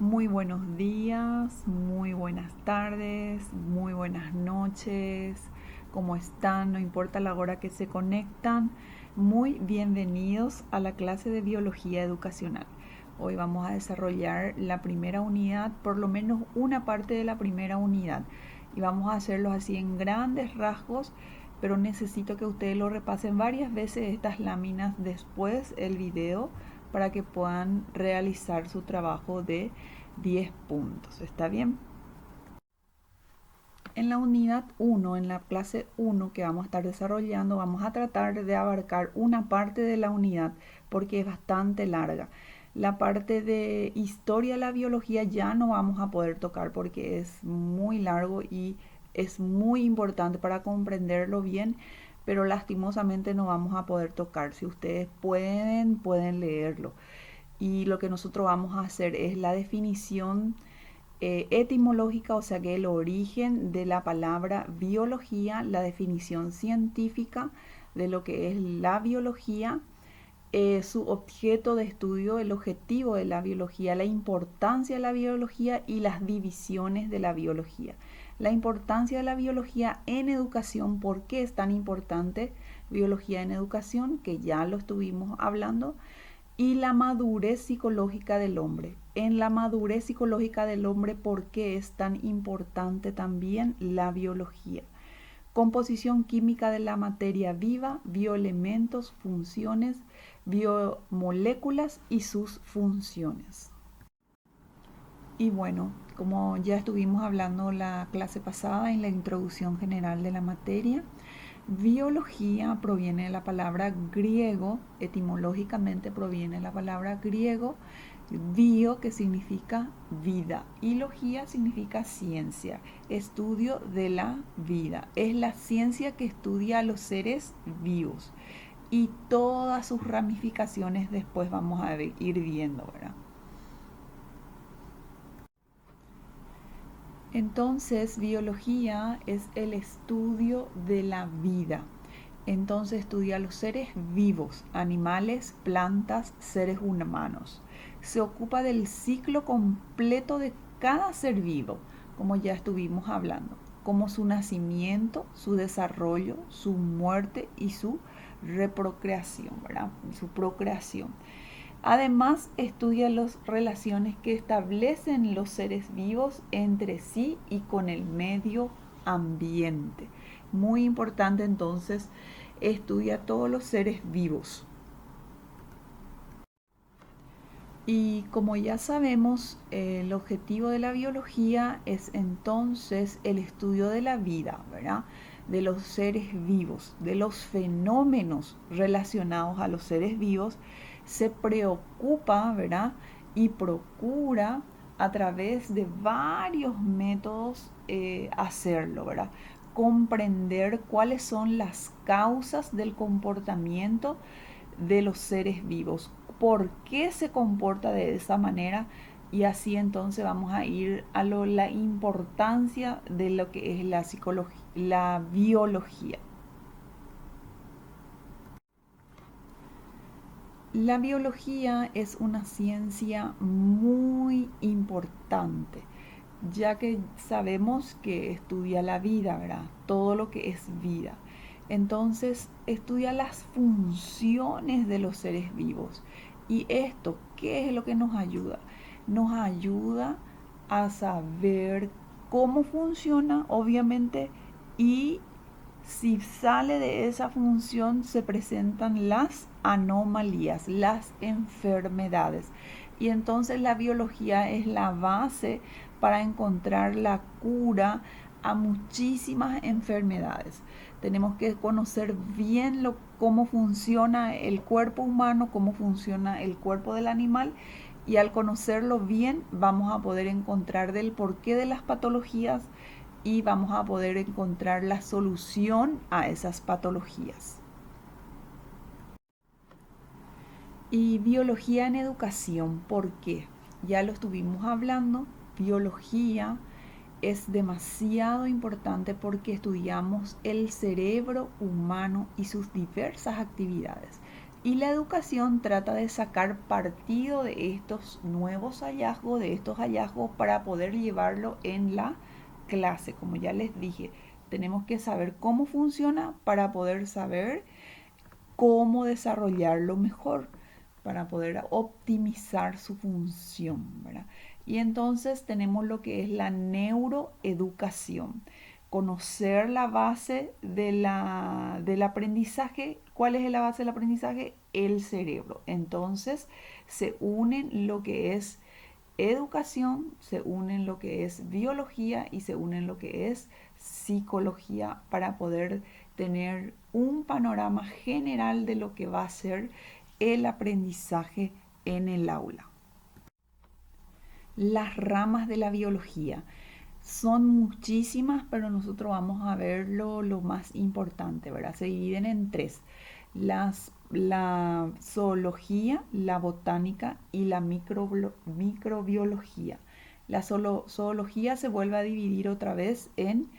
Muy buenos días, muy buenas tardes, muy buenas noches. ¿Cómo están? No importa la hora que se conectan. Muy bienvenidos a la clase de biología educacional. Hoy vamos a desarrollar la primera unidad, por lo menos una parte de la primera unidad. Y vamos a hacerlo así en grandes rasgos, pero necesito que ustedes lo repasen varias veces estas láminas después el video para que puedan realizar su trabajo de 10 puntos. ¿Está bien? En la unidad 1, en la clase 1 que vamos a estar desarrollando, vamos a tratar de abarcar una parte de la unidad porque es bastante larga. La parte de historia de la biología ya no vamos a poder tocar porque es muy largo y es muy importante para comprenderlo bien, pero lastimosamente no vamos a poder tocar. Si ustedes pueden leerlo. Y lo que nosotros vamos a hacer es la definición etimológica, o sea que el origen de la palabra biología, la definición científica de lo que es la biología, su objeto de estudio, el objetivo de la biología, la importancia de la biología y las divisiones de la biología. La importancia de la biología en educación, ¿por qué es tan importante biología en educación? Que ya lo estuvimos hablando. Y la madurez psicológica del hombre. En la madurez psicológica del hombre, ¿por qué es tan importante también la biología? Composición química de la materia viva, bioelementos, funciones, biomoléculas y sus funciones. Y bueno, como ya estuvimos hablando la clase pasada en la introducción general de la materia, biología proviene de la palabra griego, etimológicamente proviene de la palabra griego, bio, que significa vida, y logía significa ciencia, estudio de la vida. Es la ciencia que estudia a los seres vivos y todas sus ramificaciones después vamos a ir viendo, ¿verdad? Entonces, biología es el estudio de la vida. Entonces estudia los seres vivos, animales, plantas, seres humanos. Se ocupa del ciclo completo de cada ser vivo, como ya estuvimos hablando, como su nacimiento, su desarrollo, su muerte y su reprocreación, ¿verdad? Su procreación. Además, estudia las relaciones que establecen los seres vivos entre sí y con el medio ambiente. Muy importante entonces, estudia todos los seres vivos. Y como ya sabemos, el objetivo de la biología es entonces el estudio de la vida, ¿verdad? De los seres vivos, de los fenómenos relacionados a los seres vivos. Se preocupa, ¿verdad? Y procura a través de varios métodos hacerlo, ¿verdad? Comprender cuáles son las causas del comportamiento de los seres vivos, por qué se comporta de esa manera, y así entonces vamos a ir a la importancia de lo que es la psicología, la biología. La biología es una ciencia muy importante, ya que sabemos que estudia la vida, ¿verdad? Todo lo que es vida. Entonces, estudia las funciones de los seres vivos. ¿Y esto qué es lo que nos ayuda? Nos ayuda a saber cómo funciona, obviamente, y si sale de esa función se presentan las anomalías, las enfermedades. Y entonces la biología es la base para encontrar la cura a muchísimas enfermedades. Tenemos que conocer bien cómo funciona el cuerpo humano, cómo funciona el cuerpo del animal, y al conocerlo bien vamos a poder encontrar del porqué de las patologías y vamos a poder encontrar la solución a esas patologías. Y biología en educación, ¿por qué? Ya lo estuvimos hablando, biología es demasiado importante porque estudiamos el cerebro humano y sus diversas actividades. Y la educación trata de sacar partido de estos nuevos hallazgos, de estos hallazgos para poder llevarlo en la clase. Como ya les dije, tenemos que saber cómo funciona para poder saber cómo desarrollarlo mejor, para poder optimizar su función, ¿verdad? Y entonces tenemos lo que es la neuroeducación. Conocer la base del aprendizaje. ¿Cuál es la base del aprendizaje? El cerebro. Entonces se unen lo que es educación, se unen lo que es biología y se unen lo que es psicología para poder tener un panorama general de lo que va a ser el aprendizaje en el aula. Las ramas de la biología son muchísimas, pero nosotros vamos a ver lo más importante, ¿verdad? Se dividen en tres: la zoología, la botánica y la microbiología. La zoología se vuelve a dividir otra vez en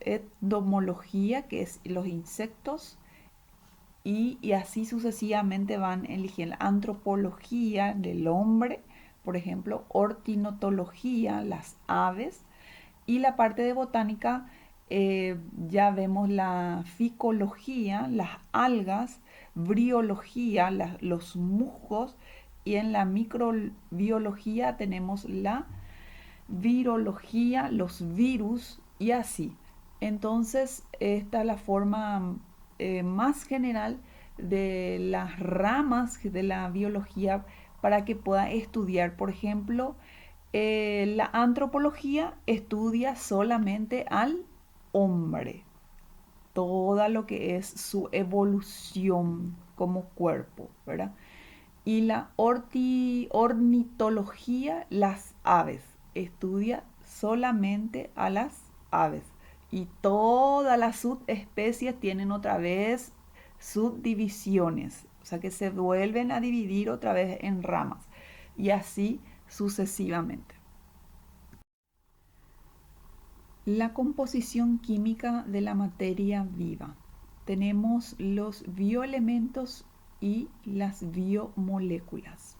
entomología, que es los insectos, y así sucesivamente van eligiendo. Antropología del hombre, por ejemplo, ornitología, las aves, y la parte de botánica, ya vemos la ficología, las algas, briología, los musgos, y en la microbiología tenemos la virología, los virus y así. Entonces, esta es la forma más general de las ramas de la biología para que pueda estudiar. Por ejemplo, la antropología estudia solamente al hombre, toda lo que es su evolución como cuerpo, ¿verdad? Y la ornitología, las aves, estudia solamente a las aves. Y todas las subespecies tienen otra vez subdivisiones, o sea que se vuelven a dividir otra vez en ramas y así sucesivamente. La composición química de la materia viva. Tenemos los bioelementos y las biomoléculas.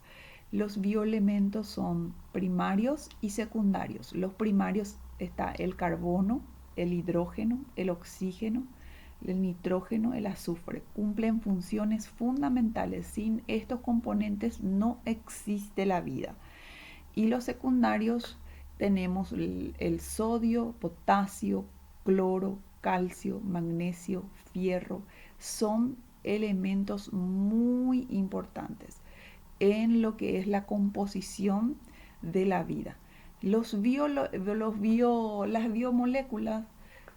Los bioelementos son primarios y secundarios. Los primarios está el carbono, el hidrógeno, el oxígeno, el nitrógeno, el azufre. Cumplen funciones fundamentales. Sin estos componentes no existe la vida. Y los secundarios tenemos el sodio, potasio, cloro, calcio, magnesio, fierro. Son elementos muy importantes en lo que es la composición de la vida. Las biomoléculas,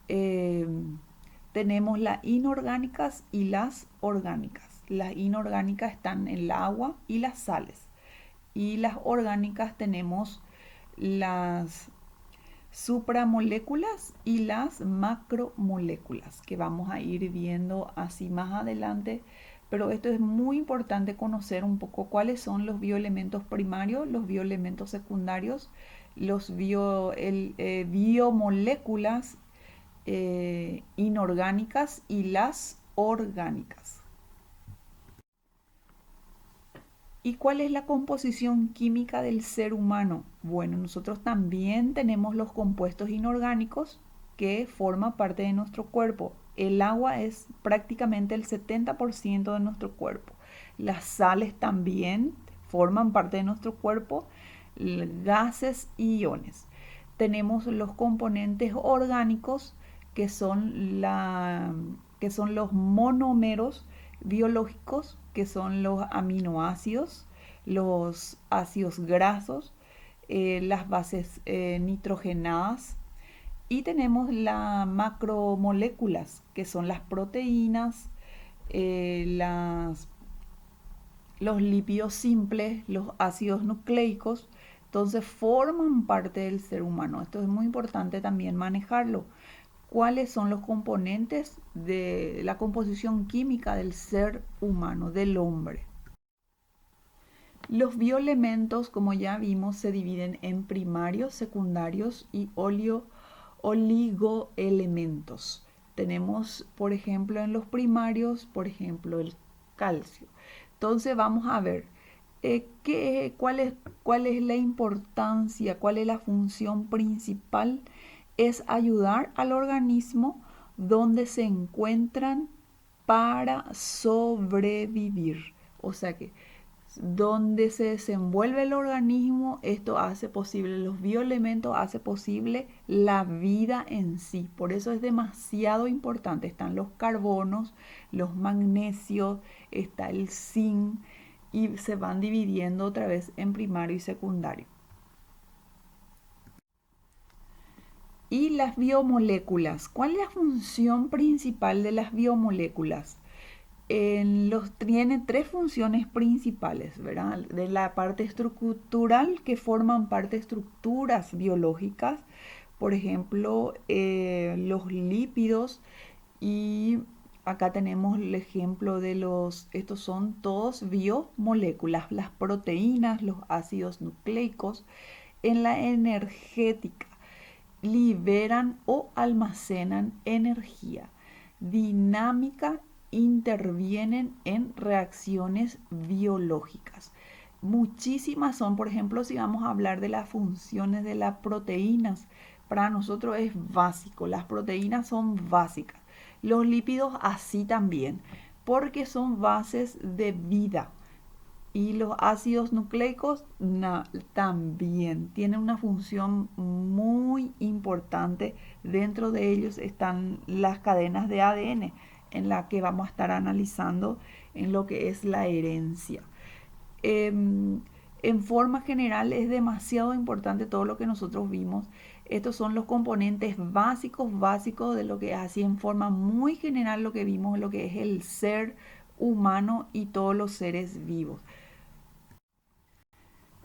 eh, tenemos las inorgánicas y las orgánicas. Las inorgánicas están en el agua y las sales. Y las orgánicas tenemos las supramoléculas y las macromoléculas, que vamos a ir viendo así más adelante. Pero esto es muy importante conocer un poco cuáles son los bioelementos primarios, los bioelementos secundarios, los biomoléculas inorgánicas y las orgánicas. ¿Y cuál es la composición química del ser humano? Bueno, nosotros también tenemos los compuestos inorgánicos que forman parte de nuestro cuerpo. El agua es prácticamente el 70% de nuestro cuerpo. Las sales también forman parte de nuestro cuerpo, gases y iones. Tenemos los componentes orgánicos que son los monómeros biológicos, que son los aminoácidos, los ácidos grasos, las bases nitrogenadas, y tenemos las macromoléculas, que son las proteínas, los lípidos simples, los ácidos nucleicos. Entonces forman parte del ser humano. Esto es muy importante también manejarlo. ¿Cuáles son los componentes de la composición química del ser humano, del hombre? Los bioelementos, como ya vimos, se dividen en primarios, secundarios y oligoelementos. Tenemos, por ejemplo, en los primarios, por ejemplo, el calcio. Entonces vamos a ver cuál es la importancia, cuál es la función principal. Es ayudar al organismo donde se encuentran para sobrevivir. O sea que donde se desenvuelve el organismo, esto hace posible, los bioelementos hace posible la vida en sí. Por eso es demasiado importante. Están los carbonos, los magnesios, está el zinc y se van dividiendo otra vez en primario y secundario. Y las biomoléculas. ¿Cuál es la función principal de las biomoléculas? Tiene tres funciones principales, ¿verdad? De la parte estructural, que forman parte de estructuras biológicas, por ejemplo, los lípidos, y acá tenemos el ejemplo de estos son todos biomoléculas, las proteínas, los ácidos nucleicos. En la energética, liberan o almacenan energía. Dinámica, intervienen en reacciones biológicas. Muchísimas son, por ejemplo, si vamos a hablar de las funciones de las proteínas, para nosotros es básico, las proteínas son básicas. Los lípidos así también, porque son bases de vida. Y los ácidos nucleicos también tienen una función muy importante. Dentro de ellos están las cadenas de ADN, en la que vamos a estar analizando en lo que es la herencia. En forma general es demasiado importante todo lo que nosotros vimos. Estos son los componentes básicos de lo que es así en forma muy general lo que vimos, lo que es el ser humano y todos los seres vivos.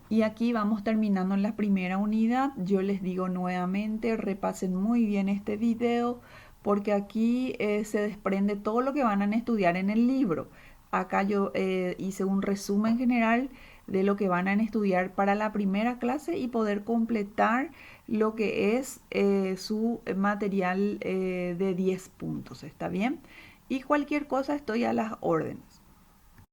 Y aquí vamos terminando en la primera unidad. Yo les digo nuevamente, repasen muy bien este video porque aquí se desprende todo lo que van a estudiar en el libro. Acá yo hice un resumen general de lo que van a estudiar para la primera clase y poder completar lo que es su material de 10 puntos. ¿Está bien? Y cualquier cosa estoy a las órdenes.